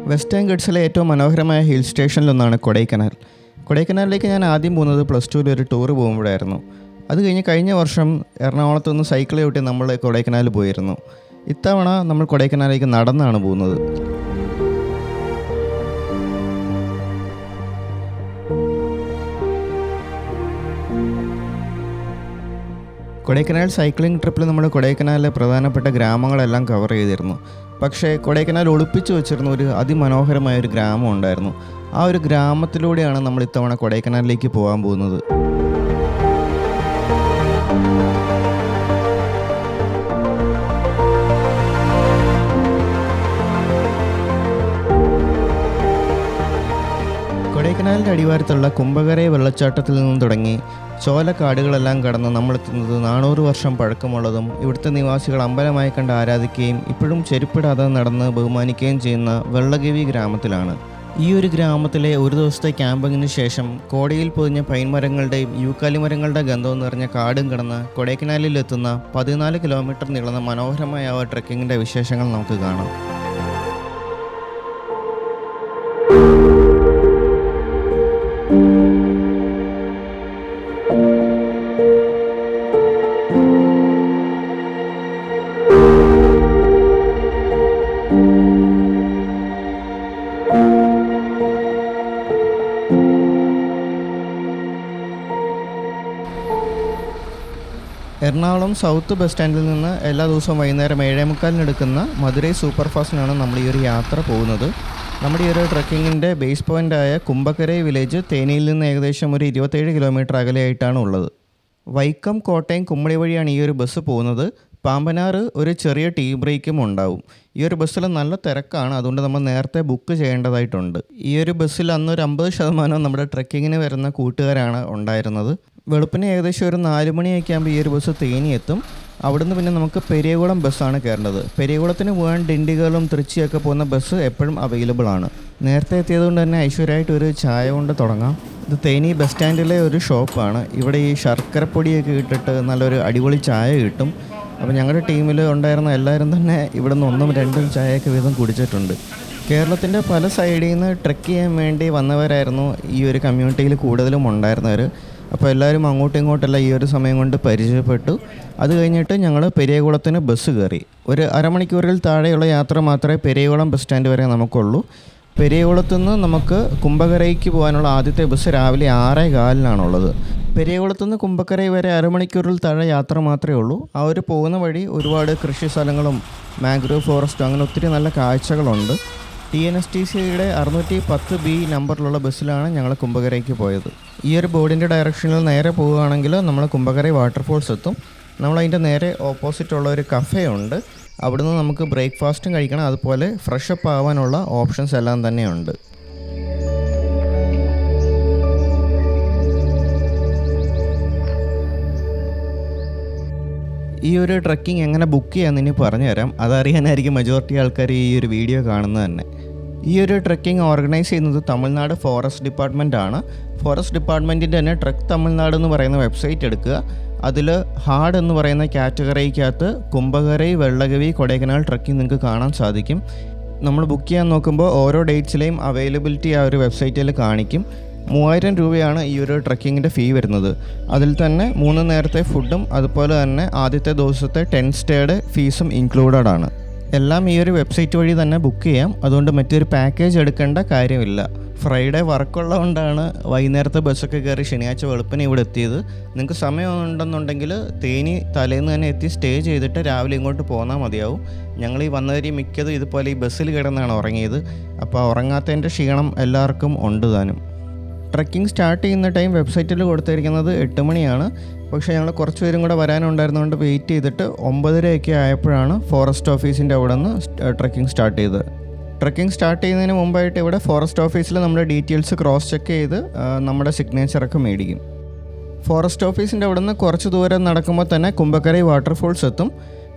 Western ഗഡ്സിലെ ഏറ്റവും മനോഹരമായ hill സ്റ്റേഷനിലൊന്നാണ് Kodaikanal. കൊടൈക്കനാലിലേക്ക് ഞാൻ ആദ്യം പോകുന്നത് +2 ഒരു ടൂർ പോകുമ്പോഴായിരുന്നു. അത് കഴിഞ്ഞ വർഷം എറണാകുളത്ത് നിന്ന് സൈക്കിൾ ചവിട്ടി നമ്മൾ കൊടൈക്കനാൽ പോയിരുന്നു. ഇത്തവണ നമ്മൾ കൊടൈക്കനാലിലേക്ക് നടന്നാണ് പോകുന്നത്. കൊടൈക്കനാൽ സൈക്ലിംഗ് ട്രിപ്പിൽ നമ്മൾ കൊടൈക്കനാലിലെ പ്രധാനപ്പെട്ട ഗ്രാമങ്ങളെല്ലാം കവർ ചെയ്തിരുന്നു. പക്ഷേ കൊടൈക്കനാൽ ഒളിപ്പിച്ചു വെച്ചിരുന്ന ഒരു അതിമനോഹരമായ ഒരു ഗ്രാമം ഉണ്ടായിരുന്നു. ആ ഒരു ഗ്രാമത്തിലൂടെയാണ് നമ്മൾ ഇത്തവണ കൊടൈക്കനാലിലേക്ക് പോകാൻ പോകുന്നത്. കൊടൈക്കനാലിൻ്റെ അടിവാരത്തുള്ള കുംഭകരൈ വെള്ളച്ചാട്ടത്തിൽ നിന്നും തുടങ്ങി ചോലക്കാടുകളെല്ലാം കടന്ന് നമ്മളെത്തുന്നത് 400 വർഷം പഴക്കമുള്ളതും ഇവിടുത്തെ നിവാസികൾ അമ്പലമായി കണ്ട് ആരാധിക്കുകയും ഇപ്പോഴും ചെരുപ്പിടാതെ നടന്ന് ബഹുമാനിക്കുകയും ചെയ്യുന്ന വെള്ളഗവി ഗ്രാമത്തിലാണ്. ഈ ഒരു ഗ്രാമത്തിലെ ഒരു ദിവസത്തെ ക്യാമ്പിങ്ങിന് ശേഷം കോടയിൽ പൊതിഞ്ഞ പൈൻ മരങ്ങളുടെയും യൂക്കാലി മരങ്ങളുടെ ഗന്ധവും നിറഞ്ഞ കാടും കടന്ന് കൊടൈക്കനാലിലെത്തുന്ന 14 കിലോമീറ്റർ നീളുന്ന മനോഹരമായ ട്രെക്കിങ്ങിൻ്റെ വിശേഷങ്ങൾ നമുക്ക് കാണാം. എറണാകുളം സൗത്ത് ബസ് സ്റ്റാൻഡിൽ നിന്ന് എല്ലാ ദിവസവും വൈകുന്നേരം 7:45 എടുക്കുന്ന മധുരൈ സൂപ്പർ ഫാസ്റ്റിനാണ് നമ്മൾ ഈ ഒരു യാത്ര പോകുന്നത്. നമ്മുടെ ഈ ഒരു ട്രക്കിങ്ങിൻ്റെ ബേസ് പോയിൻ്റായ കുംഭകരൈ വില്ലേജ് തേനിയിൽ നിന്ന് ഏകദേശം ഒരു 27 കിലോമീറ്റർ അകലെയായിട്ടാണ് ഉള്ളത്. വൈക്കം, കോട്ടയം, കുമ്മളി വഴിയാണ് ഈ ഒരു ബസ് പോകുന്നത്. പാമ്പനാറ് ഒരു ചെറിയ ടീ ബ്രേക്കും ഉണ്ടാവും. ഈ ഒരു ബസ്സിൽ നല്ല തിരക്കാണ്, അതുകൊണ്ട് നമ്മൾ നേരത്തെ ബുക്ക് ചെയ്യേണ്ടതായിട്ടുണ്ട്. ഈ ഒരു ബസ്സിൽ അന്നൊരു 50% നമ്മുടെ ട്രക്കിങ്ങിന് വരുന്ന കൂട്ടുകാരാണ് ഉണ്ടായിരുന്നത്. വെളുപ്പിന് ഏകദേശം ഒരു 4 മണിയൊക്കെ ആകുമ്പോൾ ഈ ഒരു ബസ് തേനി എത്തും. അവിടുന്ന് പിന്നെ നമുക്ക് പെരിയകുളം ബസ്സാണ് കയറേണ്ടത്. പെരിയകുളത്തിന് പോകാൻ ഡിണ്ടിഗലും തൃച്ചിയൊക്കെ പോകുന്ന ബസ് എപ്പോഴും അവൈലബിൾ ആണ്. നേരത്തെ എത്തിയതുകൊണ്ട് തന്നെ ഐശ്വര്യമായിട്ട് ഒരു ചായ കൊണ്ട് തുടങ്ങാം. ഇത് തേനി ബസ് സ്റ്റാൻഡിലെ ഒരു ഷോപ്പാണ്. ഇവിടെ ഈ ശർക്കരപ്പൊടിയൊക്കെ ഇട്ടിട്ട് നല്ലൊരു അടിപൊളി ചായ കിട്ടും. അപ്പോൾ ഞങ്ങളുടെ ടീമിൽ ഉണ്ടായിരുന്ന എല്ലാവരും തന്നെ ഇവിടെ നിന്ന് 1ഉം 2ഉം ചായയൊക്കെ വീതം കുടിച്ചിട്ടുണ്ട്. കേരളത്തിൻ്റെ പല സൈഡിൽ നിന്ന് ട്രെക്ക് ചെയ്യാൻ വേണ്ടി വന്നവരായിരുന്നു ഈ ഒരു കമ്മ്യൂണിറ്റിയിൽ കൂടുതലും ഉണ്ടായിരുന്നവർ. അപ്പോൾ എല്ലാവരും അങ്ങോട്ടും ഇങ്ങോട്ടെല്ലാം ഈ ഒരു സമയം കൊണ്ട് പരിചയപ്പെട്ടു. അത് കഴിഞ്ഞിട്ട് ഞങ്ങൾ പെരിയകുളത്തിന് ബസ് കയറി. ഒരു അരമണിക്കൂറിൽ താഴെയുള്ള യാത്ര മാത്രമേ പെരിയകുളം ബസ് സ്റ്റാൻഡ് വരെ നമുക്കുള്ളൂ. പെരിയകുളത്തു നിന്ന് നമുക്ക് കുംഭകരൈക്ക് പോകാനുള്ള ആദ്യത്തെ ബസ് രാവിലെ 6:15 പെരിയകുളത്തു നിന്ന് കുംഭകരൈ വരെ അരമണിക്കൂറിൽ താഴെ യാത്ര മാത്രമേ ഉള്ളൂ. ആ ഒരു പോകുന്ന വഴി ഒരുപാട് കൃഷി സ്ഥലങ്ങളും മാംഗ്രൂവ് ഫോറസ്റ്റും അങ്ങനെ ഒത്തിരി നല്ല കാഴ്ചകളുണ്ട്. TNSTCയുടെ 610B നമ്പറിലുള്ള ബസ്സിലാണ് ഞങ്ങൾ കുംഭകരൈക്ക് പോയത്. ഈ ഒരു ബോർഡിൻ്റെ ഡയറക്ഷനിൽ നേരെ പോവുകയാണെങ്കിൽ നമ്മൾ കുംഭകരൈ വാട്ടർഫോൾസ് എത്തും. നമ്മളതിൻ്റെ നേരെ ഓപ്പോസിറ്റുള്ള ഒരു കഫേ ഉണ്ട്. അവിടുന്ന് നമുക്ക് ബ്രേക്ക്ഫാസ്റ്റും കഴിക്കണം. അതുപോലെ ഫ്രഷപ്പ് ആവാനുള്ള ഓപ്ഷൻസ് എല്ലാം തന്നെയുണ്ട്. ഈ ഒരു ട്രക്കിംഗ് എങ്ങനെ ബുക്ക് ചെയ്യാമെന്ന് ഇനി പറഞ്ഞു തരാം. അതറിയാനായിരിക്കും മജോറിറ്റി ആൾക്കാർ ഈ ഒരു വീഡിയോ കാണുന്നത് തന്നെ. ഈ ഒരു ട്രക്കിംഗ് ഓർഗനൈസ് ചെയ്യുന്നത് തമിഴ്നാട് ഫോറസ്റ്റ് ഡിപ്പാർട്ട്മെൻ്റ് ആണ്. ഫോറസ്റ്റ് ഡിപ്പാർട്ട്മെൻറ്റിൻ്റെ തന്നെ ട്രക്ക് തമിഴ്നാട് എന്ന് പറയുന്ന വെബ്സൈറ്റ് എടുക്കുക. അതിൽ ഹാർഡ് എന്ന് പറയുന്ന കാറ്റഗറിക്കകത്ത് കുംഭകരൈ, വെള്ളഗവി, കൊടൈക്കനാൽ ട്രക്കിംഗ് നിങ്ങൾക്ക് കാണാൻ സാധിക്കും. നമ്മൾ ബുക്ക് ചെയ്യാൻ നോക്കുമ്പോൾ ഓരോ ഡേറ്റ്സിലെയും അവൈലബിലിറ്റി ആ ഒരു വെബ്സൈറ്റിൽ കാണിക്കും. 3000 രൂപയാണ് ഈ ഒരു ട്രക്കിങ്ങിൻ്റെ ഫീ വരുന്നത്. അതിൽ തന്നെ 3 നേരത്തെ ഫുഡും അതുപോലെ തന്നെ ആദ്യത്തെ ദിവസത്തെ 10 സ്റ്റേയുടെ ഫീസും ഇൻക്ലൂഡഡ് ആണ്. എല്ലാം ഈ ഒരു വെബ്സൈറ്റ് വഴി തന്നെ ബുക്ക് ചെയ്യാം. അതുകൊണ്ട് മറ്റൊരു പാക്കേജ് എടുക്കേണ്ട കാര്യമില്ല. ഫ്രൈഡേ വർക്കുള്ളതുകൊണ്ടാണ് വൈകുന്നേരത്തെ ബസ്സൊക്കെ കയറി ശനിയാഴ്ച വെളുപ്പിന് ഇവിടെ എത്തിയത്. നിങ്ങൾക്ക് സമയമുണ്ടെന്നുണ്ടെങ്കിൽ തേനി തലേന്ന് തന്നെ എത്തി സ്റ്റേ ചെയ്തിട്ട് രാവിലെ ഇങ്ങോട്ട് പോന്നാൽ മതിയാവും. ഞങ്ങൾ ഈ വന്നവർ മിക്കതും ഇതുപോലെ ഈ ബസ്സിൽ കിടന്നാണ് ഉറങ്ങിയത്. അപ്പോൾ ഉറങ്ങാത്തതിൻ്റെ ക്ഷീണം എല്ലാവർക്കും ഉണ്ട് താനും. ട്രക്കിംഗ് സ്റ്റാർട്ട് ചെയ്യുന്ന ടൈം വെബ്സൈറ്റിൽ കൊടുത്തിരിക്കുന്നത് 8 മണിയാണ്. പക്ഷേ ഞങ്ങൾ കുറച്ച് പേരും കൂടെ വരാനുണ്ടായിരുന്നതുകൊണ്ട് വെയിറ്റ് ചെയ്തിട്ട് 9:30 ആയപ്പോഴാണ് ഫോറസ്റ്റ് ഓഫീസിൻ്റെ അവിടെ നിന്ന് ട്രക്കിംഗ് സ്റ്റാർട്ട് ചെയ്തത്. ട്രക്കിംഗ് സ്റ്റാർട്ട് ചെയ്യുന്നതിന് മുമ്പായിട്ട് ഇവിടെ ഫോറസ്റ്റ് ഓഫീസിൽ നമ്മുടെ ഡീറ്റെയിൽസ് ക്രോസ് ചെക്ക് ചെയ്ത് നമ്മുടെ സിഗ്നേച്ചറൊക്കെ മേടിക്കും. ഫോറസ്റ്റ് ഓഫീസിൻ്റെ അവിടെ നിന്ന് കുറച്ച് ദൂരം നടക്കുമ്പോൾ തന്നെ കുംഭകരൈ വാട്ടർഫോൾസ് എത്തും.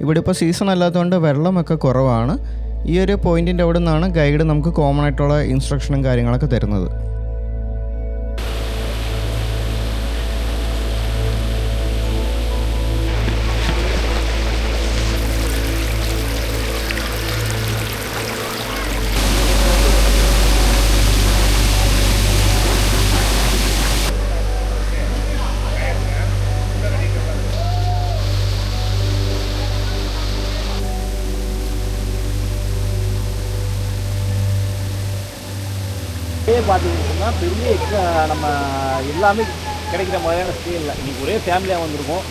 ഇവിടെ ഇപ്പോൾ സീസൺ അല്ലാത്തതുകൊണ്ട് വെള്ളമൊക്കെ കുറവാണ്. ഈ ഒരു പോയിൻറ്റിൻ്റെ അവിടെ നിന്നാണ് ഗൈഡ് നമുക്ക് കോമൺ ആയിട്ടുള്ള ഇൻസ്ട്രക്ഷനും കാര്യങ്ങളൊക്കെ തരുന്നത്. பார்த்துக்கிட்டோம்னா பெரிய நம்ம எல்லாமே கிடைக்கிற மாதிரியான ஸ்டேயில் இன்றைக்கி ஒரே ஃபேமிலியாக வந்திருக்கோம்.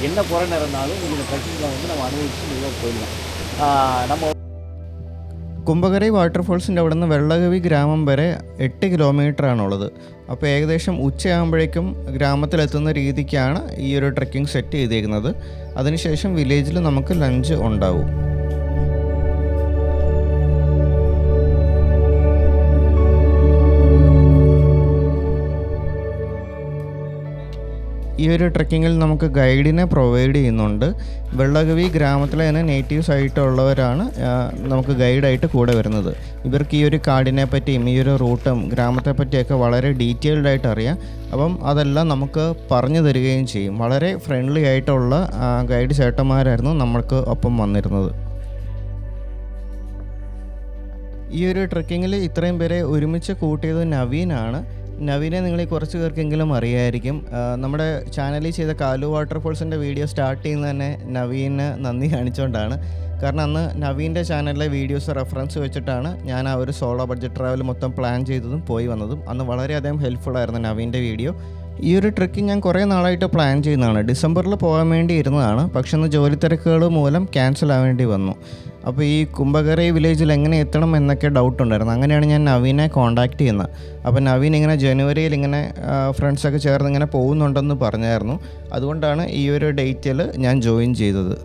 என்ன குறை இருந்தாலும் இந்த ட்ரெக்கிங்கில் வந்து நம்ம அனுபவிச்சு மெதுவாக போயிடலாம். நம்ம കുംഭകരൈ വാട്ടർഫോൾസിൻ്റെ അവിടെ നിന്ന് വെള്ളകവി ഗ്രാമം വരെ 8 കിലോമീറ്ററാണുള്ളത്. അപ്പോൾ ഏകദേശം ഉച്ചയാകുമ്പോഴേക്കും ഗ്രാമത്തിലെത്തുന്ന രീതിക്കാണ് ഈ ഒരു ട്രെക്കിംഗ് സെറ്റ് ചെയ്തേക്കുന്നത്. അതിനുശേഷം വില്ലേജിൽ നമുക്ക് ലഞ്ച് ഉണ്ടാവും. ഈ ഒരു ട്രെക്കിങ്ങിൽ നമുക്ക് ഗൈഡിനെ പ്രൊവൈഡ് ചെയ്യുന്നുണ്ട്. വെള്ളകവി ഗ്രാമത്തിലെ തന്നെ നേറ്റീവ്സ് ആയിട്ടുള്ളവരാണ് നമുക്ക് ഗൈഡായിട്ട് കൂടെ വരുന്നത്. ഇവർക്ക് ഈ ഒരു കാടിനെ പറ്റിയും ഈ ഒരു റൂട്ടും ഗ്രാമത്തെ പറ്റിയൊക്കെ വളരെ ഡീറ്റെയിൽഡ് ആയിട്ട് അറിയാം. അപ്പം അതെല്ലാം നമുക്ക് പറഞ്ഞു തരികയും ചെയ്യും. വളരെ ഫ്രണ്ട്ലി ആയിട്ടുള്ള ഗൈഡ് ചേട്ടന്മാരായിരുന്നു നമ്മൾക്ക് ഒപ്പം വന്നിരുന്നത്. ഈ ഒരു ട്രെക്കിങ്ങിൽ ഇത്രയും പേരെ ഒരുമിച്ച് കൂട്ടിയത് നവീനാണ്. നവീനെ നിങ്ങൾ കുറച്ച് പേർക്കെങ്കിലും അറിയായിരിക്കും. നമ്മുടെ ചാനലിൽ ചെയ്ത കാലു വാട്ടർഫോൾസിൻ്റെ വീഡിയോ സ്റ്റാർട്ട് ചെയ്യുന്നത് തന്നെ നവീന് നന്ദി കാണിച്ചുകൊണ്ടാണ്. കാരണം അന്ന് നവീൻ്റെ ചാനലിലെ വീഡിയോസ് റെഫറൻസ് വെച്ചിട്ടാണ് ഞാൻ ആ ഒരു സോളോ ബഡ്ജറ്റ് ട്രാവൽ മൊത്തം പ്ലാൻ ചെയ്തതും പോയി വന്നതും. അന്ന് വളരെയധികം ഹെൽപ്ഫുള്ളായിരുന്നു നവീൻ്റെ വീഡിയോ. ഈ ഒരു ട്രെക്കിംഗ് ഞാൻ കുറേ നാളായിട്ട് പ്ലാൻ ചെയ്യുന്നതാണ്. ഡിസംബറിൽ പോകാൻ വേണ്ടി ഇരുന്നതാണ്. പക്ഷെ അന്ന് ജോലി തിരക്കുകൾ മൂലം ക്യാൻസൽ ആവേണ്ടി വന്നു. അപ്പോൾ ഈ കുംഭകരൈ വില്ലേജിൽ എങ്ങനെ എത്തണം എന്നൊക്കെ ഡൗട്ട് ഉണ്ടായിരുന്നു. അങ്ങനെയാണ് ഞാൻ നവീനെ കോൺടാക്റ്റ് ചെയ്യുന്നത്. അപ്പോൾ നവീൻ ഇങ്ങനെ ജനുവരിയിൽ ഇങ്ങനെ ഫ്രണ്ട്സൊക്കെ ചേർന്ന് ഇങ്ങനെ പോകുന്നുണ്ടെന്ന് പറഞ്ഞായിരുന്നു. അതുകൊണ്ടാണ് ഈ ഒരു ഡേറ്റിൽ ഞാൻ ജോയിൻ ചെയ്തത്.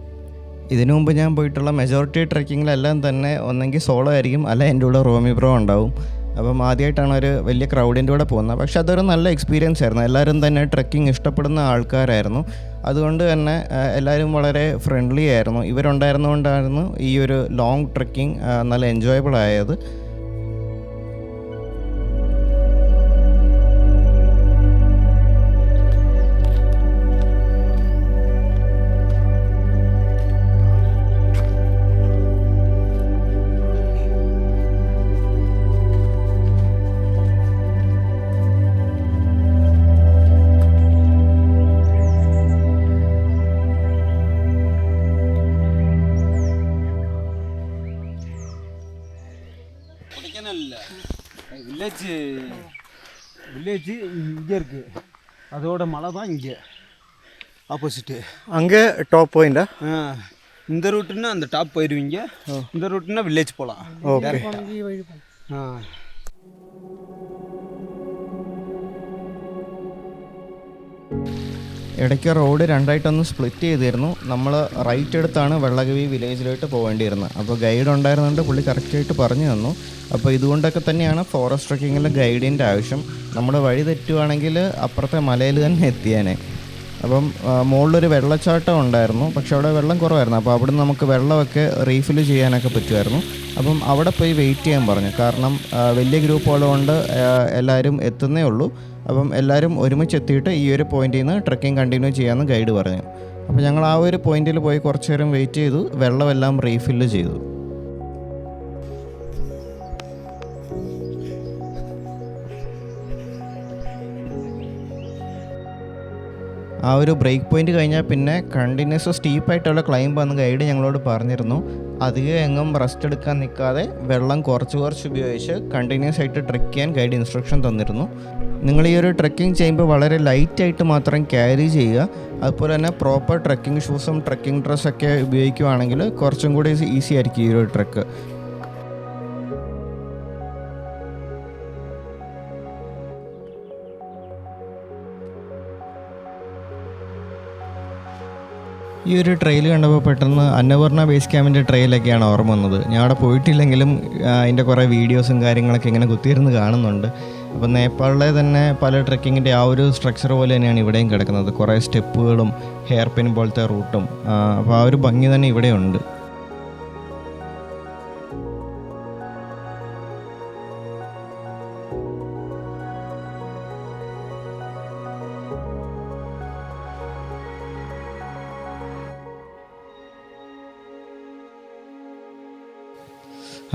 ഇതിനു മുമ്പ് ഞാൻ പോയിട്ടുള്ള മെജോറിറ്റി ട്രെക്കിങ്ങിലെല്ലാം തന്നെ ഒന്നെങ്കിൽ സോളോ ആയിരിക്കും, അല്ല എൻ്റെ കൂടെ റോമി ബ്രോ ഉണ്ടാവും. അപ്പം ആദ്യമായിട്ടാണ് ഒരു വലിയ ക്രൗഡിൻ്റെ കൂടെ പോകുന്നത്. പക്ഷെ അതൊരു നല്ല എക്സ്പീരിയൻസ് ആയിരുന്നു. എല്ലാവരും തന്നെ ട്രെക്കിംഗ് ഇഷ്ടപ്പെടുന്ന ആൾക്കാരായിരുന്നു. അതുകൊണ്ട് തന്നെ എല്ലാവരും വളരെ ഫ്രണ്ട്ലി ആയിരുന്നു. ഇവരുണ്ടായിരുന്നുകൊണ്ടായിരുന്നു ഈ ഒരു ലോങ് ട്രെക്കിംഗ് നല്ല എൻജോയബിൾ ആയത്. வில்லேஜ் இங்கே இருக்குது. அதோட மலை தான் இங்கே ஆப்போசிட்டு. அங்கே டாப் பாயிண்டா? இந்த ரூட்டுன்னா அந்த டாப் போயிடுவீங்க. இந்த ரூட்டுன்னா வில்லேஜ் போகலாம். ஓகே. ഇടയ്ക്ക് റോഡ് രണ്ടായിട്ടൊന്ന് സ്പ്ലിറ്റ് ചെയ്തിരുന്നു. നമ്മൾ റൈറ്റ് എടുത്താണ് വെള്ളകവി വില്ലേജിലോട്ട് പോകേണ്ടിയിരുന്നത്. അപ്പോൾ ഗൈഡ് ഉണ്ടായിരുന്നുകൊണ്ട് പുള്ളി കറക്റ്റായിട്ട് പറഞ്ഞു തന്നു. അപ്പോൾ ഇതുകൊണ്ടൊക്കെ തന്നെയാണ് ഫോറസ്റ്റ് ട്രെക്കിങ്ങിൽ ഗൈഡിൻ്റെ ആവശ്യം. നമ്മൾ വഴി തെറ്റുവാണെങ്കിൽ അപ്പുറത്തെ മലയിൽ തന്നെ എത്തിയാനേ. അപ്പം മുകളിലൊരു വെള്ളച്ചാട്ടം ഉണ്ടായിരുന്നു. പക്ഷെ അവിടെ വെള്ളം കുറവായിരുന്നു. അപ്പോൾ അവിടെ നമുക്ക് വെള്ളമൊക്കെ റീഫിൽ ചെയ്യാനൊക്കെ പറ്റുമായിരുന്നു. അപ്പം അവിടെ പോയി വെയിറ്റ് ചെയ്യാൻ പറഞ്ഞു. കാരണം വലിയ ഗ്രൂപ്പുള്ളതുകൊണ്ട് എല്ലാവരും എത്തുന്നേ ഉള്ളൂ. അപ്പം എല്ലാവരും ഒരുമിച്ച് എത്തിയിട്ട് ഈ ഒരു പോയിന്റിൽ നിന്ന് ട്രെക്കിംഗ് കണ്ടിന്യൂ ചെയ്യാമെന്ന് ഗൈഡ് പറഞ്ഞു. അപ്പോൾ ഞങ്ങൾ ആ ഒരു പോയിന്റിൽ പോയി കുറച്ച് നേരം വെയിറ്റ് ചെയ്തു. വെള്ളമെല്ലാം റീഫില്ല് ചെയ്തു. ആ ഒരു ബ്രേക്ക് പോയിന്റ് കഴിഞ്ഞാൽ പിന്നെ കണ്ടിന്യൂസ് സ്റ്റീപ്പായിട്ടുള്ള ക്ലൈംബ് വന്ന് ഗൈഡ് ഞങ്ങളോട് പറഞ്ഞിരുന്നു. അധികം എങ്ങും റെസ്റ്റ് എടുക്കാൻ നിൽക്കാതെ വെള്ളം കുറച്ച് ഉപയോഗിച്ച് കണ്ടിന്യൂസ് ആയിട്ട് ട്രെക്ക് ചെയ്യാൻ ഗൈഡ് ഇൻസ്ട്രക്ഷൻ തന്നിരുന്നു. നിങ്ങൾ ഈ ഒരു ട്രെക്കിംഗ് ചെയ്യുമ്പോൾ വളരെ ലൈറ്റായിട്ട് മാത്രം ക്യാരി ചെയ്യുക. അതുപോലെ തന്നെ പ്രോപ്പർ ട്രെക്കിംഗ് ഷൂസും ട്രെക്കിംഗ് ഡ്രസ്സൊക്കെ ഉപയോഗിക്കുകയാണെങ്കിൽ കുറച്ചും കൂടി ഈസി ആയിരിക്കും ഈ ഒരു ട്രെക്ക്. ഈ ഒരു ട്രെയിൽ കണ്ടപ്പോൾ പെട്ടെന്ന് അന്നപൂർണ ബേസ് ക്യാമ്പിൻ്റെ ട്രെയിലൊക്കെയാണ് ഓർമ്മ വന്നത്. ഞാൻ അവിടെ പോയിട്ടില്ലെങ്കിലും അതിൻ്റെ കുറേ വീഡിയോസും കാര്യങ്ങളൊക്കെ ഇങ്ങനെ കുത്തിയിരുന്ന് കാണുന്നുണ്ട്. അപ്പോൾ നേപ്പാളിലെ തന്നെ പല ട്രെക്കിങ്ങിൻ്റെ ആ ഒരു സ്ട്രക്ചർ പോലെ തന്നെയാണ് ഇവിടെയും കിടക്കുന്നത്. കുറേ സ്റ്റെപ്പുകളും ഹെയർ പിൻ പോലത്തെ റൂട്ടും. അപ്പോൾ ആ ഒരു ഭംഗി തന്നെ ഇവിടെയുണ്ട്.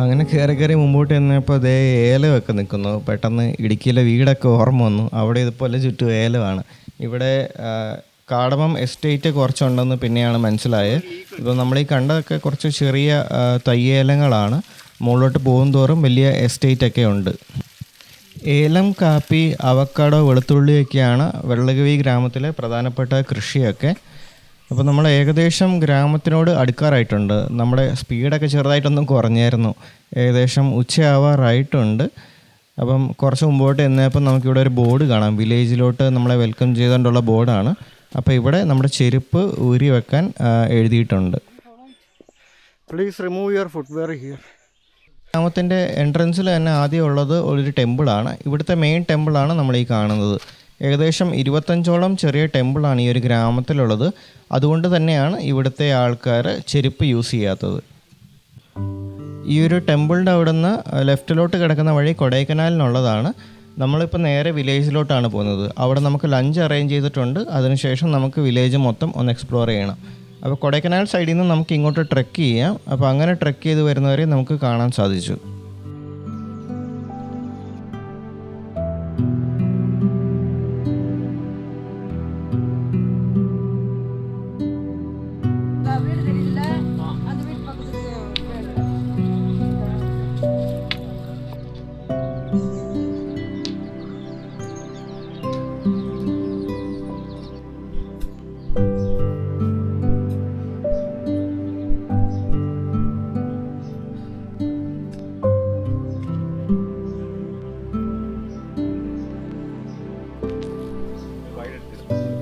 അങ്ങനെ കയറി മുമ്പോട്ട് ചെന്നപ്പോൾ അതേ ഏലമൊക്കെ നിൽക്കുന്നു. പെട്ടെന്ന് ഇടുക്കിയിലെ വീടൊക്കെ ഓർമ്മ വന്നു. അവിടെ ഇതുപോലെ ചുറ്റും ഏലമാണ്. ഇവിടെ കാടമം എസ്റ്റേറ്റ് കുറച്ചുണ്ടെന്ന് പിന്നെയാണ് മനസ്സിലായത്. ഇപ്പോൾ നമ്മൾ ഈ കണ്ടതൊക്കെ കുറച്ച് ചെറിയ തയ്യേലങ്ങളാണ്. മുകളിലോട്ട് പോകും തോറും വലിയ എസ്റ്റേറ്റൊക്കെ ഉണ്ട്. ഏലം, കാപ്പി, അവക്കാഡോ, വെളുത്തുള്ളിയൊക്കെയാണ് വെള്ളകവി ഗ്രാമത്തിലെ പ്രധാനപ്പെട്ട കൃഷിയൊക്കെ. അപ്പോൾ നമ്മൾ ഏകദേശം ഗ്രാമത്തിനോട് അടുക്കാറായിട്ടുണ്ട്. നമ്മുടെ സ്പീഡൊക്കെ ചെറുതായിട്ടൊന്നും കുറഞ്ഞായിരുന്നു. ഏകദേശം ഉച്ചയാവാറായിട്ടുണ്ട്. അപ്പം കുറച്ച് മുമ്പോട്ട് എന്നപ്പം നമുക്കിവിടെ ഒരു ബോർഡ് കാണാം. വില്ലേജിലോട്ട് നമ്മളെ വെൽക്കം ചെയ്തുകൊണ്ടുള്ള ബോർഡാണ്. അപ്പോൾ ഇവിടെ നമ്മുടെ ചെരുപ്പ് ഊരി വെക്കാൻ എഴുതിയിട്ടുണ്ട്. Please remove your footwear here. ഗ്രാമത്തിൻ്റെ എൻട്രൻസിൽ തന്നെ ആദ്യം ഉള്ളത് ഒരു ടെമ്പിളാണ്. ഇവിടുത്തെ മെയിൻ ടെമ്പിളാണ് നമ്മൾ ഈ കാണുന്നത്. ഏകദേശം 25ഓളം ചെറിയ ടെമ്പിളാണ് ഈ ഒരു ഗ്രാമത്തിലുള്ളത്. അതുകൊണ്ട് തന്നെയാണ് ഇവിടുത്തെ ആൾക്കാർ ചെരുപ്പ് യൂസ് ചെയ്യാത്തത്. ഈ ഒരു ടെമ്പിളിൻ്റെ അവിടെ നിന്ന് ലെഫ്റ്റിലോട്ട് കിടക്കുന്ന വഴി കൊടൈക്കനാലിനുള്ളതാണ്. നമ്മളിപ്പോൾ നേരെ വില്ലേജിലോട്ടാണ് പോകുന്നത്. അവിടെ നമുക്ക് ലഞ്ച് അറേഞ്ച് ചെയ്തിട്ടുണ്ട്. അതിനുശേഷം നമുക്ക് വില്ലേജ് മൊത്തം ഒന്ന് എക്സ്പ്ലോർ ചെയ്യണം. അപ്പോൾ കൊടൈക്കനാൽ സൈഡിൽ നിന്ന് നമുക്ക് ഇങ്ങോട്ട് ട്രെക്ക് ചെയ്യാം. അപ്പോൾ അങ്ങനെ ട്രെക്ക് ചെയ്ത് വരുന്നവരെ നമുക്ക് കാണാൻ സാധിച്ചു.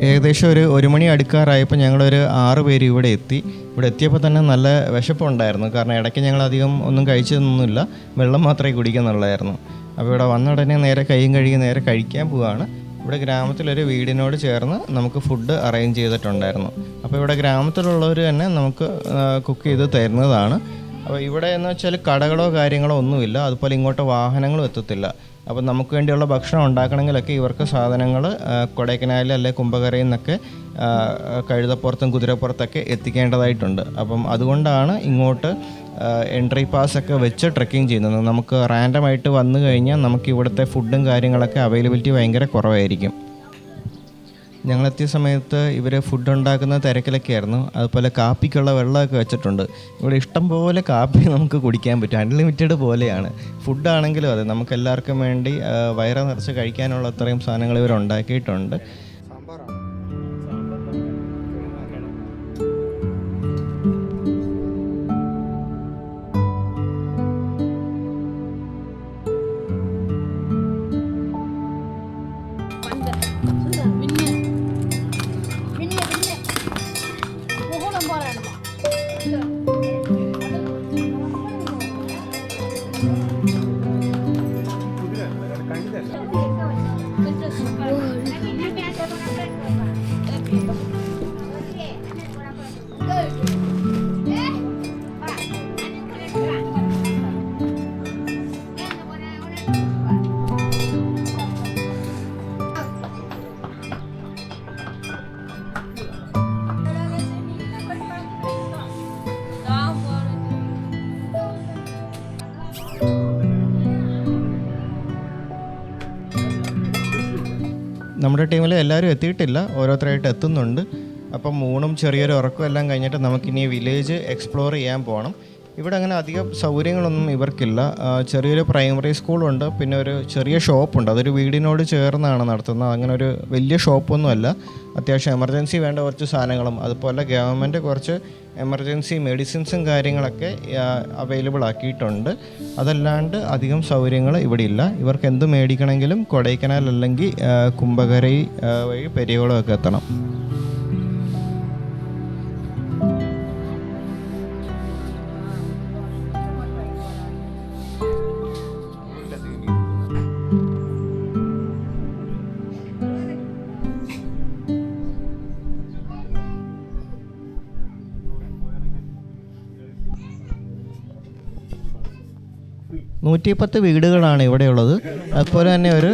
ഏകദേശം ഒരു മണി അടുക്കാറായപ്പോൾ ഞങ്ങളൊരു 6 പേര് ഇവിടെ എത്തി. ഇവിടെ എത്തിയപ്പോൾ തന്നെ നല്ല വിശപ്പുണ്ടായിരുന്നു. കാരണം ഇടയ്ക്ക് ഞങ്ങൾ അധികം ഒന്നും കഴിച്ചതൊന്നുമില്ല, വെള്ളം മാത്രമേ കുടിക്കുന്നുള്ളായിരുന്നു. അപ്പോൾ ഇവിടെ വന്ന ഉടനെ നേരെ കൈയും കഴുകി നേരെ കഴിക്കാൻ പോവുകയാണ്. ഇവിടെ ഗ്രാമത്തിലൊരു വീടിനോട് ചേർന്ന് നമുക്ക് ഫുഡ് അറേഞ്ച് ചെയ്തിട്ടുണ്ടായിരുന്നു. അപ്പോൾ ഇവിടെ ഗ്രാമത്തിലുള്ളവർ തന്നെ നമുക്ക് കുക്ക് ചെയ്ത് തരുന്നതാണ്. അപ്പോൾ ഇവിടെ എന്ന് വെച്ചാൽ കടകളോ കാര്യങ്ങളോ ഒന്നുമില്ല. അതുപോലെ ഇങ്ങോട്ട് വാഹനങ്ങളും എത്തത്തില്ല. അപ്പം നമുക്ക് വേണ്ടിയുള്ള ഭക്ഷണം ഉണ്ടാക്കണമെങ്കിലൊക്കെ ഇവർക്ക് സാധനങ്ങൾ കൊടൈക്കനാലിൽ അല്ലെങ്കിൽ കുംഭകരയിൽ നിന്നൊക്കെ കഴുതപ്പുറത്തും കുതിരപ്പുറത്തൊക്കെ എത്തിക്കേണ്ടതായിട്ടുണ്ട്. അപ്പം അതുകൊണ്ടാണ് ഇങ്ങോട്ട് എൻട്രി പാസ്സൊക്കെ വെച്ച് ട്രെക്കിങ് ചെയ്യുന്നത്. നമുക്ക് റാൻഡമായിട്ട് വന്നു കഴിഞ്ഞാൽ നമുക്ക് ഇവിടുത്തെ ഫുഡും കാര്യങ്ങളൊക്കെ അവൈലബിലിറ്റി ഭയങ്കര കുറവായിരിക്കും. ഞങ്ങളെത്തിയ സമയത്ത് ഇവർ ഫുഡ് ഉണ്ടാക്കുന്ന തിരക്കിലൊക്കെ ആയിരുന്നു. അതുപോലെ കാപ്പിക്കുള്ള വെള്ളമൊക്കെ വെച്ചിട്ടുണ്ട്. ഇവിടെ ഇഷ്ടം പോലെ കാപ്പി നമുക്ക് കുടിക്കാൻ പറ്റും. അൺലിമിറ്റഡ് പോലെയാണ്. ഫുഡാണെങ്കിലും അതെ, നമുക്ക് എല്ലാവർക്കും വേണ്ടി വയറ് നിറച്ച് കഴിക്കാനുള്ള അത്രയും സാധനങ്ങൾ ഇവർ ഉണ്ടാക്കിയിട്ടുണ്ട്. നമ്മുടെ ടീമിൽ എല്ലാവരും എത്തിയിട്ടില്ല, ഓരോരുത്തരായിട്ട് എത്തുന്നുണ്ട്. അപ്പം ഊണും ചെറിയൊരു ഉറക്കവും എല്ലാം കഴിഞ്ഞിട്ട് നമുക്കിനി വില്ലേജ് എക്സ്പ്ലോർ ചെയ്യാൻ പോകണം. ഇവിടെ അങ്ങനെ അധികം സൗകര്യങ്ങളൊന്നും ഇവർക്കില്ല. ചെറിയൊരു പ്രൈമറി സ്കൂളുണ്ട്, പിന്നെ ഒരു ചെറിയ ഷോപ്പുണ്ട്. അതൊരു വീടിനോട് ചേർന്നാണ് നടത്തുന്നത്. അങ്ങനെ ഒരു വലിയ ഷോപ്പൊന്നുമല്ല. അത്യാവശ്യം എമർജൻസി വേണ്ട കുറച്ച് സാധനങ്ങളും അതുപോലെ ഗവൺമെൻറ് കുറച്ച് എമർജൻസി മെഡിസിൻസും കാര്യങ്ങളൊക്കെ അവൈലബിൾ ആക്കിയിട്ടുണ്ട്. അതല്ലാണ്ട് അധികം സൗകര്യങ്ങൾ ഇവിടെ ഇല്ല. ഇവർക്ക് എന്ത് മേടിക്കണമെങ്കിലും കൊടൈക്കനാൽ അല്ലെങ്കിൽ കുംഭകരൈ വഴി പെരിയകുളമൊക്കെ എത്തണം. നൂറ്റിപ്പത്ത് വീടുകളാണ് ഇവിടെയുള്ളത്. അതുപോലെ തന്നെ ഒരു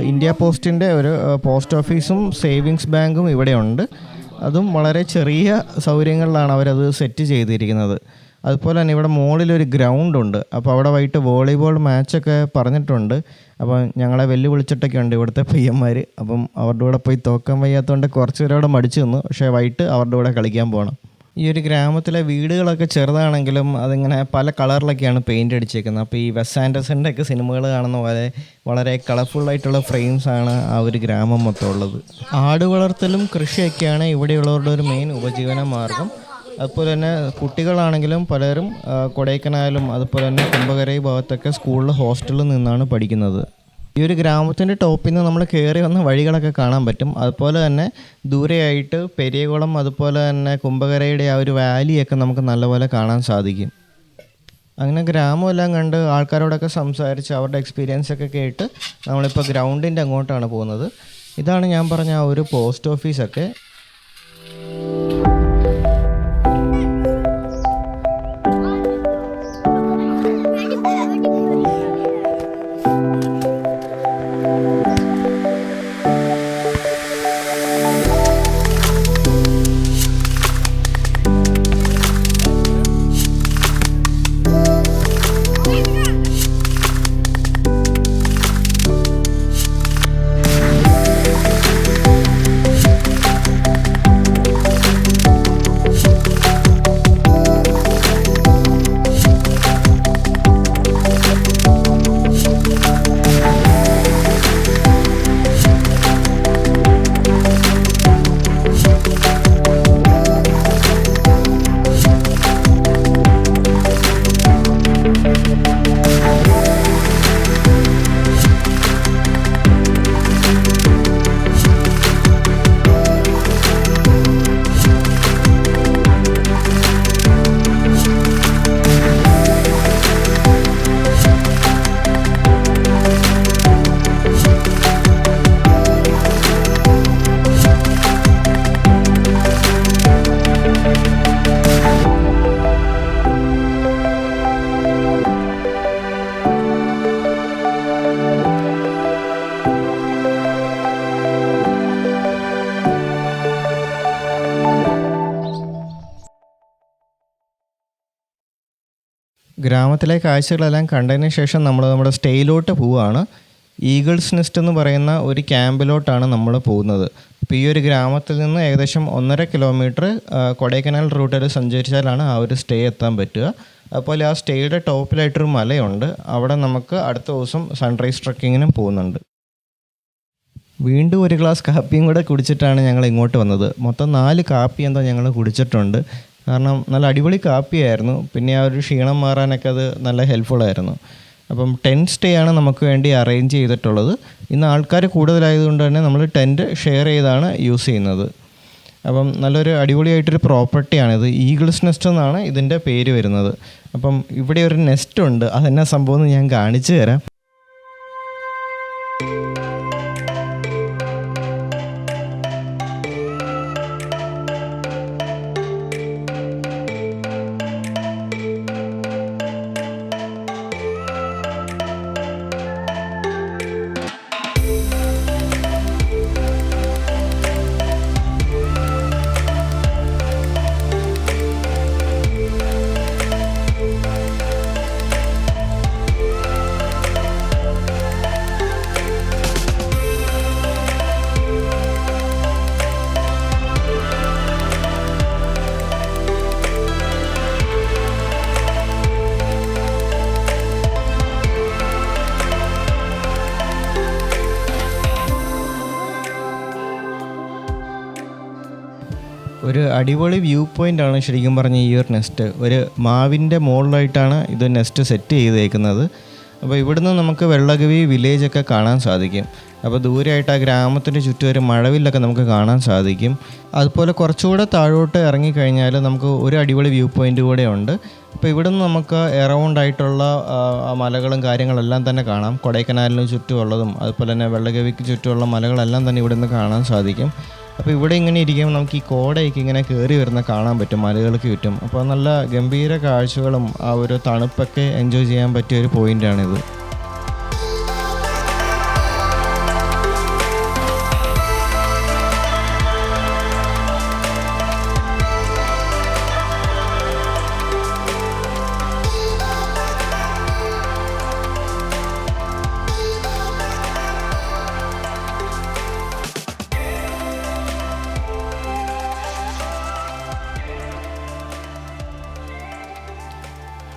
ഇന്ത്യ പോസ്റ്റിൻ്റെ ഒരു പോസ്റ്റ് ഓഫീസും സേവിങ്സ് ബാങ്കും ഇവിടെയുണ്ട്. അതും വളരെ ചെറിയ സൗകര്യങ്ങളിലാണ് അവരത് സെറ്റ് ചെയ്തിരിക്കുന്നത്. അതുപോലെ തന്നെ ഇവിടെ മുകളിലൊരു ഗ്രൗണ്ടുണ്ട്. അപ്പോൾ അവിടെ വൈകിട്ട് വോളിബോൾ മാച്ചൊക്കെ പറഞ്ഞിട്ടുണ്ട്. അപ്പം ഞങ്ങളെ വെല്ലുവിളിച്ചിട്ടൊക്കെ ഉണ്ട് ഇവിടുത്തെ പയ്യന്മാർ. അപ്പം അവരുടെ കൂടെ പോയി തോക്കാൻ വയ്യാത്തതുകൊണ്ട് കുറച്ച് പേരവിടെ മടിച്ചു നിന്നു. പക്ഷേ വൈകിട്ട് അവരുടെ കൂടെ കളിക്കാൻ പോകണം. ഈ ഒരു ഗ്രാമത്തിലെ വീടുകളൊക്കെ ചെറുതാണെങ്കിലും അതിങ്ങനെ പല കളറിലൊക്കെയാണ് പെയിൻ്റ് അടിച്ചേക്കുന്നത്. അപ്പോൾ ഈ വെസ് ആൻഡേഴ്സൻ്റെ ഒക്കെ സിനിമകൾ കാണുന്ന പോലെ വളരെ കളർഫുള്ളായിട്ടുള്ള ഫ്രെയിംസാണ് ആ ഒരു ഗ്രാമം മൊത്തം ഉള്ളത്. ആട് വളർത്തലും കൃഷിയൊക്കെയാണ് ഇവിടെയുള്ളവരുടെ ഒരു മെയിൻ ഉപജീവന മാർഗം. അതുപോലെ തന്നെ കുട്ടികളാണെങ്കിലും പലരും കൊടൈക്കനാലും അതുപോലെ തന്നെ കുംഭകരൈ ഭാഗത്തൊക്കെ സ്കൂളിൽ ഹോസ്റ്റലിൽ നിന്നാണ് പഠിക്കുന്നത്. ഈ ഒരു ഗ്രാമത്തിൻ്റെ ടോപ്പിൽ നിന്ന് നമ്മൾ കയറി വന്ന വഴികളൊക്കെ കാണാൻ പറ്റും. അതുപോലെ തന്നെ ദൂരെയായിട്ട് പെരിയകുളം അതുപോലെ തന്നെ കുംഭകരയുടെ ആ ഒരു വാലിയൊക്കെ നമുക്ക് നല്ലപോലെ കാണാൻ സാധിക്കും. അങ്ങനെ ഗ്രാമമെല്ലാം കണ്ട് ആൾക്കാരോടൊക്കെ സംസാരിച്ച് അവരുടെ എക്സ്പീരിയൻസ് ഒക്കെ കേട്ട് നമ്മളിപ്പോൾ ഗ്രൗണ്ടിൻ്റെ അങ്ങോട്ടാണ് പോകുന്നത്. ഇതാണ് ഞാൻ പറഞ്ഞ ആ ഒരു പോസ്റ്റ് ഓഫീസൊക്കെ. ഗ്രാമത്തിലെ കാഴ്ചകളെല്ലാം കണ്ടതിന് ശേഷം നമ്മൾ നമ്മുടെ സ്റ്റേയിലോട്ട് പോവുകയാണ്. ഈഗിൾസ് നെസ്റ്റ് എന്ന് പറയുന്ന ഒരു ക്യാമ്പിലോട്ടാണ് നമ്മൾ പോകുന്നത്. അപ്പോൾ ഈ ഒരു ഗ്രാമത്തിൽ നിന്ന് ഏകദേശം 1.5 കിലോമീറ്റർ കൊടൈക്കനാൽ റൂട്ടിൽ സഞ്ചരിച്ചാലാണ് ആ ഒരു സ്റ്റേ എത്താൻ പറ്റുക. അതുപോലെ ആ സ്റ്റേയുടെ ടോപ്പിലായിട്ടൊരു മലയുണ്ട്. അവിടെ നമുക്ക് അടുത്ത ദിവസം സൺറൈസ് ട്രക്കിങ്ങിനും പോകുന്നുണ്ട്. വീണ്ടും ഒരു ഗ്ലാസ് കാപ്പിയും കൂടെ കുടിച്ചിട്ടാണ് ഞങ്ങൾ ഇങ്ങോട്ട് വന്നത്. മൊത്തം 4 കാപ്പി എന്തോ ഞങ്ങൾ കുടിച്ചിട്ടുണ്ട്. കാരണം നല്ല അടിപൊളി കാപ്പിയായിരുന്നു. പിന്നെ ആ ഒരു ക്ഷീണം മാറാനൊക്കെ അത് നല്ല ഹെൽപ്ഫുള്ളായിരുന്നു. അപ്പം ടെൻറ്റ് സ്റ്റേ ആണ് നമുക്ക് വേണ്ടി അറേഞ്ച് ചെയ്തിട്ടുള്ളത്. ഇന്ന് ആൾക്കാർ കൂടുതലായതുകൊണ്ട് തന്നെ നമ്മൾ ടെൻറ്റ് ഷെയർ ചെയ്താണ് യൂസ് ചെയ്യുന്നത്. അപ്പം നല്ലൊരു അടിപൊളിയായിട്ടൊരു പ്രോപ്പർട്ടിയാണിത്. ഈഗിൾസ് നെസ്റ്റ് എന്നാണ് ഇതിൻ്റെ പേര് വരുന്നത്. അപ്പം ഇവിടെ ഒരു നെസ്റ്റ് ഉണ്ട്. അതെന്നാ സംഭവം എന്ന് ഞാൻ കാണിച്ചു തരാം. ഒരു അടിപൊളി വ്യൂ പോയിൻ്റാണ് ശരിക്കും പറഞ്ഞ ഈ ഒരു നെസ്റ്റ്. ഒരു മാവിൻ്റെ മുകളിലായിട്ടാണ് ഇത് നെസ്റ്റ് സെറ്റ് ചെയ്തേക്കുന്നത്. അപ്പോൾ ഇവിടുന്ന് നമുക്ക് വെള്ളകവി വില്ലേജൊക്കെ കാണാൻ സാധിക്കും. അപ്പോൾ ദൂരെയായിട്ട് ആ ഗ്രാമത്തിൻ്റെ ചുറ്റും ഒരു മഴവില്ലൊക്കെ നമുക്ക് കാണാൻ സാധിക്കും. അതുപോലെ കുറച്ചുകൂടെ താഴോട്ട് ഇറങ്ങിക്കഴിഞ്ഞാൽ നമുക്ക് ഒരു അടിപൊളി വ്യൂ പോയിൻ്റ് കൂടെ ഉണ്ട്. അപ്പോൾ ഇവിടുന്ന് നമുക്ക് എറൗണ്ടായിട്ടുള്ള മലകളും കാര്യങ്ങളെല്ലാം തന്നെ കാണാം. കൊടൈക്കനാലിന് ചുറ്റുമുള്ളതും അതുപോലെ തന്നെ വെള്ളകവിക്ക് ചുറ്റുമുള്ള മലകളെല്ലാം തന്നെ ഇവിടുന്ന് കാണാൻ സാധിക്കും. അപ്പോൾ ഇവിടെ ഇങ്ങനെ ഇരിക്കുമ്പോൾ നമുക്ക് ഈ കോടയൊക്കെ ഇങ്ങനെ കയറി വരുന്ന കാണാൻ പറ്റും മലകൾക്ക് ചുറ്റും. അപ്പോൾ നല്ല ഗംഭീര കാഴ്ചകളും ആ ഒരു തണുപ്പൊക്കെ എൻജോയ് ചെയ്യാൻ പറ്റിയ ഒരു പോയിൻ്റാണിത്.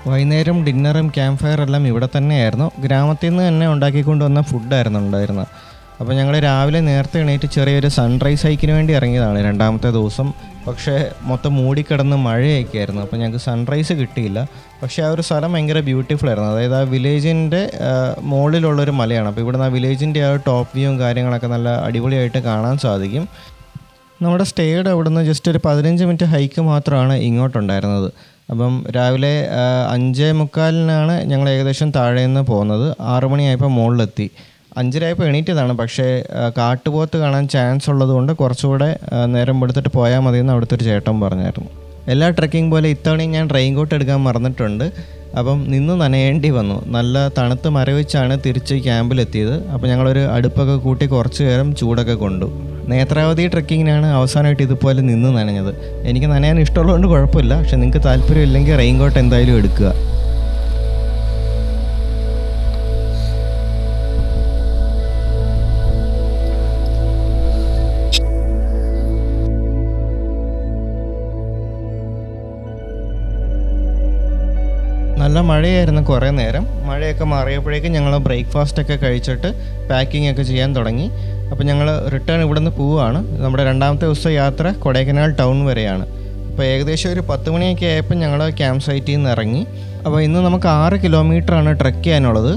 വൈകുന്നേരം ഡിന്നറും ക്യാമ്പ് ഫയർ എല്ലാം ഇവിടെ തന്നെയായിരുന്നു. ഗ്രാമത്തിൽ നിന്ന് തന്നെ ഉണ്ടാക്കിക്കൊണ്ട് വന്ന ഫുഡായിരുന്നു ഉണ്ടായിരുന്നത്. അപ്പോൾ ഞങ്ങൾ രാവിലെ നേരത്തെ എണീറ്റ് ചെറിയൊരു സൺറൈസ് ഹൈക്കിന് വേണ്ടി ഇറങ്ങിയതാണ് രണ്ടാമത്തെ ദിവസം. പക്ഷേ മൊത്തം മൂടിക്കിടന്ന് മഴയൊക്കെ ആയിരുന്നു. അപ്പോൾ ഞങ്ങൾക്ക് സൺറൈസ് കിട്ടിയില്ല. പക്ഷേ ആ ഒരു സ്ഥലം ഭയങ്കര ബ്യൂട്ടിഫുൾ ആയിരുന്നു. അതായത് ആ വില്ലേജിൻ്റെ മുകളിലുള്ളൊരു മലയാണ്. അപ്പോൾ ഇവിടുന്ന് ആ വില്ലേജിൻ്റെ ആ ടോപ്പ് വ്യൂവും കാര്യങ്ങളൊക്കെ നല്ല അടിപൊളിയായിട്ട് കാണാൻ സാധിക്കും. നമ്മുടെ സ്റ്റേയുടെ അവിടുന്ന് ജസ്റ്റ് ഒരു 15 മിനിറ്റ് ഹൈക്ക് മാത്രമാണ് ഇങ്ങോട്ടുണ്ടായിരുന്നത്. അപ്പം രാവിലെ 5:45 ഞങ്ങൾ ഏകദേശം താഴെ നിന്ന് പോകുന്നത്. 6 മണിയായപ്പോൾ മുകളിലെത്തി. 5:30 എണീറ്റതാണ്. പക്ഷേ കാട്ടുപോത്ത് കാണാൻ ചാൻസ് ഉള്ളതുകൊണ്ട് കുറച്ചുകൂടെ നേരം എടുത്തിട്ട് പോയാൽ മതിയെന്ന് അവിടുത്തെ ഒരു ചേട്ടൻ പറഞ്ഞായിരുന്നു. എല്ലാ ട്രെക്കിംഗ് പോലെ ഇത്തവണയും ഞാൻ റെയിൻ കോട്ട് എടുക്കാൻ മറന്നിട്ടുണ്ട്. അപ്പം നിന്ന് നനയേണ്ടി വന്നു. നല്ല തണുത്ത് മരവിച്ചാണ് തിരിച്ച് ക്യാമ്പിലെത്തിയത്. അപ്പോൾ ഞങ്ങളൊരു അടുപ്പൊക്കെ കൂട്ടി കുറച്ച് നേരം ചൂടൊക്കെ കൊണ്ടു. നേത്രാവതി ട്രെക്കിങ്ങിനാണ് അവസാനമായിട്ട് ഇതുപോലെ നിന്ന് നനഞ്ഞത്. എനിക്ക് നനയാൻ ഇഷ്ടമുള്ളതുകൊണ്ട് കുഴപ്പമില്ല. പക്ഷെ നിങ്ങൾക്ക് താല്പര്യമില്ലെങ്കിൽ റെയിൻ കോട്ട് എന്തായാലും എടുക്കുക. നല്ല മഴയായിരുന്നു കുറേ നേരം. മഴയൊക്കെ മാറിയപ്പോഴേക്കും ഞങ്ങൾ ബ്രേക്ക്ഫാസ്റ്റൊക്കെ കഴിച്ചിട്ട് പാക്കിംഗ് ഒക്കെ ചെയ്യാൻ തുടങ്ങി. അപ്പോൾ ഞങ്ങൾ റിട്ടേൺ ഇവിടെ നിന്ന് പോവുകയാണ്. നമ്മുടെ രണ്ടാമത്തെ ദിവസത്തെ യാത്ര കൊടൈക്കനാൽ ടൗൺ വരെയാണ്. അപ്പോൾ ഏകദേശം ഒരു 10 മണിയൊക്കെ ആയപ്പോൾ ഞങ്ങൾ ക്യാമ്പ് സൈറ്റിൽ നിന്ന് ഇറങ്ങി. അപ്പോൾ ഇന്ന് നമുക്ക് 6 കിലോമീറ്ററാണ് ട്രെക്ക് ചെയ്യാനുള്ളത്.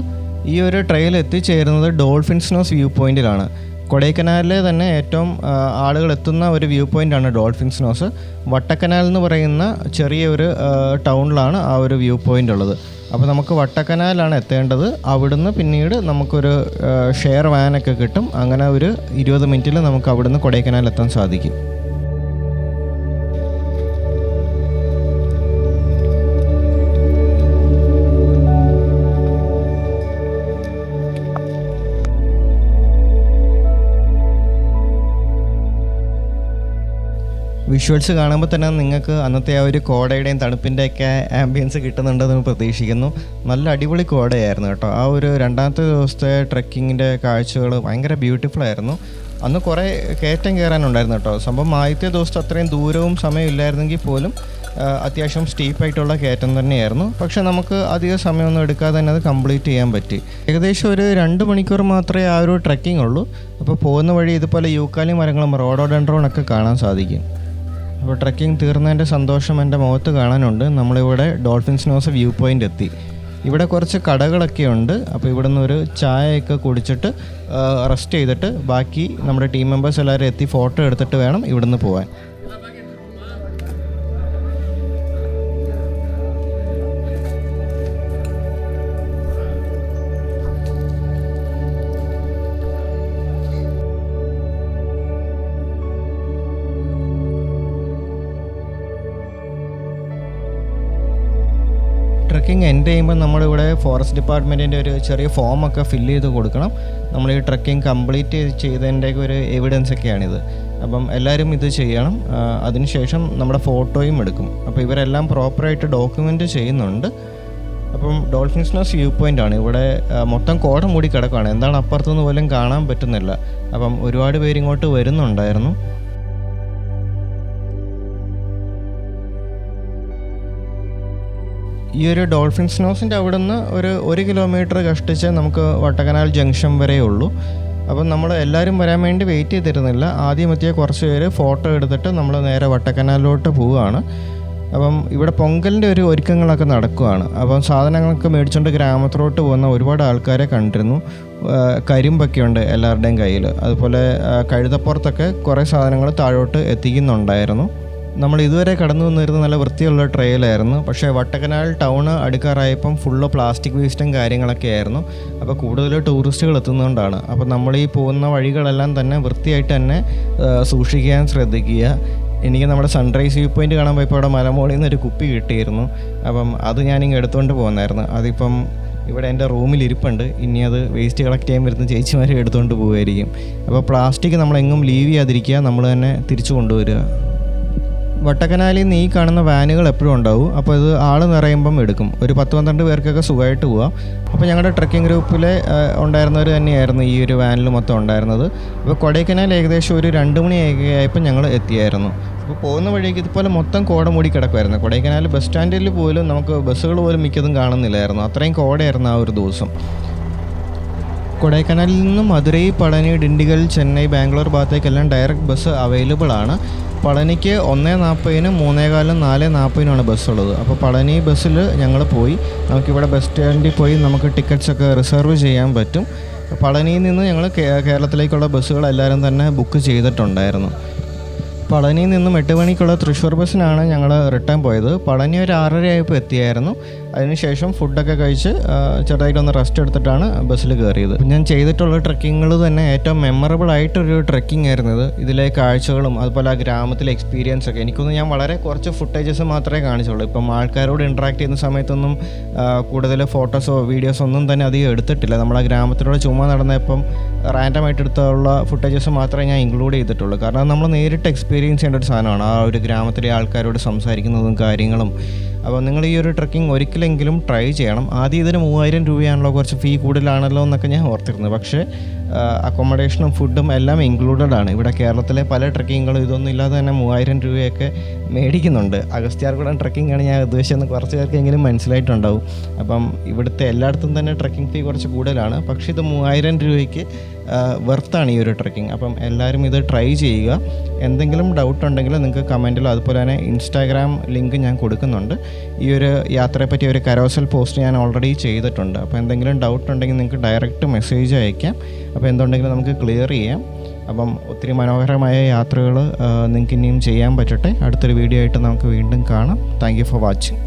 ഈ ഒരു ട്രെയിൽ എത്തിച്ചേരുന്നത് ഡോൾഫിൻസ് നോസ് വ്യൂ പോയിൻറ്റിലാണ്. കൊടൈക്കനാലിലെ തന്നെ ഏറ്റവും ആളുകൾ എത്തുന്ന ഒരു വ്യൂ പോയിൻ്റാണ് ഡോൾഫിൻസ് നോസ്. വട്ടക്കനാൽ എന്ന് പറയുന്ന ചെറിയൊരു ടൗണിലാണ് ആ ഒരു വ്യൂ പോയിൻ്റ് ഉള്ളത്. അപ്പോൾ നമുക്ക് വട്ടക്കനാലാണ് എത്തേണ്ടത്. അവിടുന്ന് പിന്നീട് നമുക്കൊരു ഷെയർ വാനൊക്കെ കിട്ടും. അങ്ങനെ ഒരു 20 മിനിറ്റിൽ നമുക്ക് അവിടുന്ന് കൊടൈക്കനാൽ എത്താൻ സാധിക്കും. വിഷ്വൽസ് കാണുമ്പോൾ തന്നെ നിങ്ങൾക്ക് അന്നത്തെ ആ ഒരു കോടയുടെയും തണുപ്പിൻ്റെയൊക്കെ ആംബിയൻസ് കിട്ടുന്നുണ്ടെന്ന് പ്രതീക്ഷിക്കുന്നു. നല്ല അടിപൊളി കോടയായിരുന്നു കേട്ടോ. ആ ഒരു രണ്ടാമത്തെ ദിവസത്തെ ട്രെക്കിങ്ങിൻ്റെ കാഴ്ചകൾ ഭയങ്കര ബ്യൂട്ടിഫുൾ ആയിരുന്നു. അന്ന് കുറേ കയറ്റം കയറാനുണ്ടായിരുന്നു കേട്ടോ. സംഭവം ആദ്യത്തെ ദിവസത്തെ അത്രയും ദൂരവും സമയം ഇല്ലായിരുന്നെങ്കിൽ പോലും അത്യാവശ്യം സ്റ്റീപ്പായിട്ടുള്ള കയറ്റം തന്നെയായിരുന്നു. പക്ഷെ നമുക്ക് അധിക സമയമൊന്നും എടുക്കാതെ തന്നെ അത് കംപ്ലീറ്റ് ചെയ്യാൻ പറ്റി. ഏകദേശം ഒരു 2 മണിക്കൂർ മാത്രമേ ആ ഒരു ട്രെക്കിംഗ് ഉള്ളൂ. അപ്പോൾ പോകുന്ന വഴി ഇതുപോലെ യൂക്കാലി മരങ്ങളും റോഡോഡെൻഡ്രോണൊക്കെ കാണാൻ സാധിക്കും. അപ്പോൾ ട്രെക്കിംഗ് തീർന്നതിൻ്റെ സന്തോഷം എൻ്റെ മുഖത്ത് കാണാനുണ്ട്. നമ്മളിവിടെ ഡോൾഫിൻസ് നോസ് വ്യൂ പോയിൻ്റ് എത്തി. ഇവിടെ കുറച്ച് കടകളൊക്കെ ഉണ്ട്. അപ്പോൾ ഇവിടെ നിന്ന് ഒരു ചായയൊക്കെ കുടിച്ചിട്ട് റെസ്റ്റ് ചെയ്തിട്ട് ബാക്കി നമ്മുടെ ടീം മെമ്പേഴ്സ് എല്ലാവരും എത്തി ഫോട്ടോ എടുത്തിട്ട് വേണം ഇവിടുന്ന് പോകാൻ. ട്രെക്കിംഗ് എൻഡ് ചെയ്യുമ്പോൾ നമ്മളിവിടെ ഫോറസ്റ്റ് ഡിപ്പാർട്ട്മെൻറ്റിൻ്റെ ഒരു ചെറിയ ഫോമൊക്കെ ഫില്ല് ചെയ്ത് കൊടുക്കണം. നമ്മൾ ഈ ട്രെക്കിംഗ് കംപ്ലീറ്റ് ചെയ്തതിൻ്റെ ഒരു എവിഡൻസ് ഒക്കെയാണിത്. അപ്പം എല്ലാവരും ഇത് ചെയ്യണം. അതിനുശേഷം നമ്മുടെ ഫോട്ടോയും എടുക്കും. അപ്പോൾ ഇവരെല്ലാം പ്രോപ്പറായിട്ട് ഡോക്യുമെൻ്റ് ചെയ്യുന്നുണ്ട്. അപ്പം ഡോൾഫിൻസ് നോസ് വ്യൂ പോയിൻ്റാണ്. ഇവിടെ മൊത്തം കോട മൂടി കിടക്കുകയാണ്. എന്താണ് അപ്പുറത്തുനിന്ന് പോലും കാണാൻ പറ്റുന്നില്ല. അപ്പം ഒരുപാട് പേര് ഇങ്ങോട്ട് വരുന്നുണ്ടായിരുന്നു. ഈ ഒരു ഡോൾഫിൻസ് നോസിൻ്റെ അവിടെ നിന്ന് ഒരു 1 കിലോമീറ്റർ കഷ്ടിച്ച് നമുക്ക് വട്ടക്കനാൽ ജംഗ്ഷൻ വരെ ഉള്ളൂ. അപ്പം നമ്മൾ എല്ലാവരും വരാൻ വേണ്ടി വെയിറ്റ് ചെയ്തിരുന്നില്ല. ആദ്യം എത്തിയ കുറച്ച് പേര് ഫോട്ടോ എടുത്തിട്ട് നമ്മൾ നേരെ വട്ടക്കനാലിലോട്ട് പോവുകയാണ്. അപ്പം ഇവിടെ പൊങ്കലിൻ്റെ ഒരു ഒരുക്കങ്ങളൊക്കെ നടക്കുകയാണ്. അപ്പം സാധനങ്ങളൊക്കെ മേടിച്ചുകൊണ്ട് ഗ്രാമത്തിലോട്ട് പോകുന്ന ഒരുപാട് ആൾക്കാരെ കണ്ടിരുന്നു. കരിമ്പൊക്കെ ഉണ്ട് എല്ലാവരുടെയും കയ്യിൽ. അതുപോലെ കഴുതപ്പുറത്തൊക്കെ കുറേ സാധനങ്ങൾ താഴോട്ട് എത്തിക്കുന്നുണ്ടായിരുന്നു. നമ്മൾ ഇതുവരെ കടന്നു വന്നിരുന്ന നല്ല വൃത്തിയുള്ള ട്രെയിലായിരുന്നു. പക്ഷേ വട്ടക്കനാൽ ടൗൺ അടുക്കാറായപ്പം ഫുള്ള് പ്ലാസ്റ്റിക് വേസ്റ്റും കാര്യങ്ങളൊക്കെ ആയിരുന്നു. അപ്പോൾ കൂടുതൽ ടൂറിസ്റ്റുകൾ എത്തുന്നതുകൊണ്ടാണ്. അപ്പോൾ നമ്മൾ ഈ പോകുന്ന വഴികളെല്ലാം തന്നെ വൃത്തിയായിട്ട് തന്നെ സൂക്ഷിക്കാൻ ശ്രദ്ധിക്കുക. എനിക്ക് നമ്മുടെ സൺറൈസ് വ്യൂ പോയിൻ്റ് കാണാൻ പോയപ്പോൾ അവിടെ മലമുകളിൽ നിന്നൊരു കുപ്പി കിട്ടിയിരുന്നു. അപ്പം അത് ഞാനിങ്ങ് എടുത്തുകൊണ്ട് പോകുന്നായിരുന്നു. അതിപ്പം ഇവിടെ എൻ്റെ റൂമിൽ ഇരിപ്പുണ്ട്. ഇനി അത് വേസ്റ്റ് കളക്ട് ചെയ്യാൻ വരുന്ന ചേച്ചിമാർ എടുത്തുകൊണ്ട് പോകുമായിരിക്കും. അപ്പോൾ പ്ലാസ്റ്റിക് നമ്മളെങ്ങും ലീവ് ചെയ്യാതിരിക്കുക, നമ്മൾ തന്നെ തിരിച്ചു കൊണ്ടുവരിക. വട്ടക്കനാലിൽ നിന്ന് ഈ കാണുന്ന വാനുകൾ എപ്പോഴും ഉണ്ടാവും. അപ്പോൾ ഇത് ആൾ നിറയുമ്പം എടുക്കും. ഒരു 10-12 പേർക്കൊക്കെ സുഖമായിട്ട് പോവാം. അപ്പോൾ ഞങ്ങളുടെ ട്രക്കിംഗ് ഗ്രൂപ്പിൽ ഉണ്ടായിരുന്നവർ തന്നെയായിരുന്നു ഈ ഒരു വാനിൽ മൊത്തം ഉണ്ടായിരുന്നത്. അപ്പോൾ കൊടൈക്കനാൽ ഏകദേശം ഒരു 2 മണിയായപ്പോൾ ഞങ്ങൾ എത്തിയായിരുന്നു. അപ്പോൾ പോകുന്ന വഴിക്ക് ഇതുപോലെ മൊത്തം കോട മൂടി കിടക്കുമായിരുന്നു. കൊടൈക്കനാൽ ബസ് സ്റ്റാൻഡിൽ പോലും നമുക്ക് ബസ്സുകൾ പോലും മിക്കതും കാണുന്നില്ലായിരുന്നു. അത്രയും കോടയായിരുന്നു ആ ഒരു ദിവസം. കൊടൈക്കനാലിൽ നിന്ന് മധുരൈ, പളനി, ഡിണ്ടിഗൽ, ചെന്നൈ, ബാംഗ്ലൂർ ഭാഗത്തേക്കെല്ലാം ഡയറക്റ്റ് ബസ് അവൈലബിൾ ആണ്. പളനിക്ക് 1:40, 3:15, 4:40 ബസ്സുള്ളത്. അപ്പോൾ പളനി ബസ്സിൽ ഞങ്ങൾ പോയി. നമുക്കിവിടെ ബസ് സ്റ്റാൻഡിൽ പോയി നമുക്ക് ടിക്കറ്റ്സൊക്കെ റിസർവ് ചെയ്യാൻ പറ്റും. പളനിയിൽ നിന്ന് ഞങ്ങൾ കേരളത്തിലേക്കുള്ള ബസ്സുകൾ എല്ലാവരും തന്നെ ബുക്ക് ചെയ്തിട്ടുണ്ടായിരുന്നു. പളനിയിൽ നിന്നും 8 മണിക്കുള്ള തൃശ്ശൂർ ബസ്സിനാണ് ഞങ്ങൾ റിട്ടേൺ പോയത്. പളനി ഒരു 6:30 ആയപ്പോൾ എത്തിയായിരുന്നു. അതിനുശേഷം ഫുഡൊക്കെ കഴിച്ച് ചെറുതായിട്ടൊന്ന് റെസ്റ്റ് എടുത്തിട്ടാണ് ബസ്സിൽ കയറിയത്. ഞാൻ ചെയ്തിട്ടുള്ള ട്രക്കിങ്ങുകൾ തന്നെ ഏറ്റവും മെമ്മറബിൾ ആയിട്ടൊരു ട്രക്കിംഗ് ആയിരുന്നു ഇത്. ഇതിലെ കാഴ്ചകളും അതുപോലെ ആ ഗ്രാമത്തിലെ എക്സ്പീരിയൻസ് ഒക്കെ എനിക്കൊന്നും, ഞാൻ വളരെ കുറച്ച് ഫുട്ടേജസ് മാത്രമേ കാണിച്ചുള്ളൂ. ഇപ്പം ആൾക്കാരോട് ഇൻട്രാക്ട് ചെയ്യുന്ന സമയത്തൊന്നും കൂടുതൽ ഫോട്ടോസോ വീഡിയോസോ ഒന്നും തന്നെ അധികം എടുത്തിട്ടില്ല. നമ്മൾ ആ ഗ്രാമത്തിലൂടെ ചുമ്മാ നടന്നപ്പം റാൻഡമായിട്ട് എടുത്തുള്ള ഫുട്ടേജസ് മാത്രമേ ഞാൻ ഇൻക്ലൂഡ് ചെയ്തിട്ടുള്ളൂ. കാരണം നമ്മൾ നേരിട്ട് എക്സ്പീരിയൻസ് ചെയ്യേണ്ട ഒരു സാധനമാണ് ആ ഒരു ഗ്രാമത്തിലെ ആൾക്കാരോട് സംസാരിക്കുന്നതും കാര്യങ്ങളും. അപ്പോൾ നിങ്ങൾ ഈ ഒരു ട്രക്കിംഗ് ഒരിക്കലെങ്കിലും ട്രൈ ചെയ്യണം. ആദ്യം ഇതിന് 3000 രൂപയാണല്ലോ, കുറച്ച് ഫീ കൂടുതലാണല്ലോ എന്നൊക്കെ ഞാൻ ഓർത്തിരുന്നു. പക്ഷേ അക്കോമഡേഷനും ഫുഡും എല്ലാം ഇൻക്ലൂഡഡ് ആണ്. ഇവിടെ കേരളത്തിലെ പല ട്രക്കിങ്ങുകളും ഇതൊന്നും ഇല്ലാതെ തന്നെ 3000 രൂപയൊക്കെ മേടിക്കുന്നുണ്ട്. അഗസ്ത്യാർകുളം ട്രക്കിംഗ് ആണ് ഞാൻ ഉദ്ദേശിച്ചെന്ന് കുറച്ച് പേർക്കെങ്കിലും മനസ്സിലായിട്ടുണ്ടാവും. അപ്പം ഇവിടുത്തെ എല്ലായിടത്തും തന്നെ ട്രക്കിംഗ് ഫീ കുറച്ച് കൂടുതലാണ്. പക്ഷേ ഇത് 3000 രൂപയ്ക്ക് വെർത്താണ് ഈ ഒരു ട്രക്കിംഗ്. അപ്പം എല്ലാവരും ഇത് ട്രൈ ചെയ്യുക. എന്തെങ്കിലും ഡൗട്ട് ഉണ്ടെങ്കിൽ നിങ്ങൾക്ക് കമൻറ്റിലോ അതുപോലെ തന്നെ ഇൻസ്റ്റാഗ്രാം ലിങ്ക് ഞാൻ കൊടുക്കുന്നുണ്ട്. ഈ ഒരു യാത്രയെ പറ്റി ഒരു കരോസൽ പോസ്റ്റ് ഞാൻ ഓൾറെഡി ചെയ്തിട്ടുണ്ട്. അപ്പോൾ എന്തെങ്കിലും ഡൗട്ട് ഉണ്ടെങ്കിൽ നിങ്ങൾക്ക് ഡയറക്റ്റ് മെസ്സേജ് അയക്കാം. അപ്പോൾ എന്തുണ്ടെങ്കിലും നമുക്ക് ക്ലിയർ ചെയ്യാം. അപ്പം ഒത്തിരി മനോഹരമായ യാത്രകൾ നിങ്ങൾക്ക് ഇനിയും ചെയ്യാൻ പറ്റട്ടെ. അടുത്തൊരു വീഡിയോ ആയിട്ട് നമുക്ക് വീണ്ടും കാണാം. Thank you for watching.